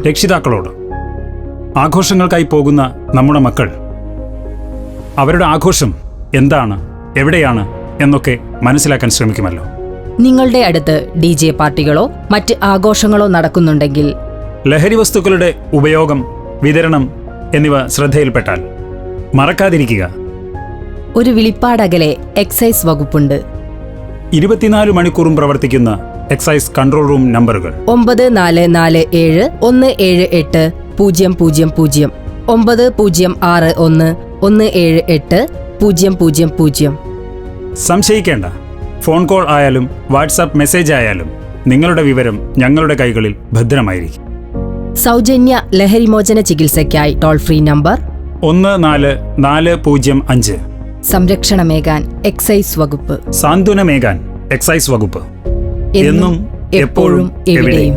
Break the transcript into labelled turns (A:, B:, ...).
A: രക്ഷിതാക്കളോട്. ആഘോഷങ്ങൾക്കായി പോകുന്ന നമ്മുടെ മക്കൾ അവരുടെ ആഘോഷം എന്താണ്, എവിടെയാണ് എന്നൊക്കെ മനസ്സിലാക്കാൻ ശ്രമിക്കുമല്ലോ.
B: നിങ്ങളുടെ അടുത്ത് DJ പാർട്ടികളോ മറ്റ് ആഘോഷങ്ങളോ നടക്കുന്നുണ്ടെങ്കിൽ
A: ലഹരി വസ്തുക്കളുടെ ഉപയോഗം, വിതരണം എന്നിവ ശ്രദ്ധയിൽപ്പെട്ടാൽ മറക്കാതിരിക്കുക.
B: ഒരു വിളിപ്പാടകലെ എക്സൈസ് വകുപ്പുണ്ട്.
A: 24 മണിക്കൂറും പ്രവർത്തിക്കുന്ന എക്സൈസ് കൺട്രോൾ റൂം നമ്പറുകൾ
B: 9447 178 000, 9061 178 000.
A: സംശയിക്കേണ്ട. ഫോൺ കോൾ ആയാലും വാട്സാപ്പ് മെസ്സേജ് ആയാലും നിങ്ങളുടെ വിവരം ഞങ്ങളുടെ കൈകളിൽ ഭദ്രമായിരിക്കും.
B: സൗജന്യ ലഹരിമോചന ചികിത്സയ്ക്കായി ടോൾ ഫ്രീ നമ്പർ
A: 14405.
B: സംരക്ഷണമേകാൻ എക്സൈസ് വകുപ്പ്.
A: സാന്ത്വനമേകാൻ എക്സൈസ് വകുപ്പ്. എന്നും എപ്പോഴും എവിടെയും.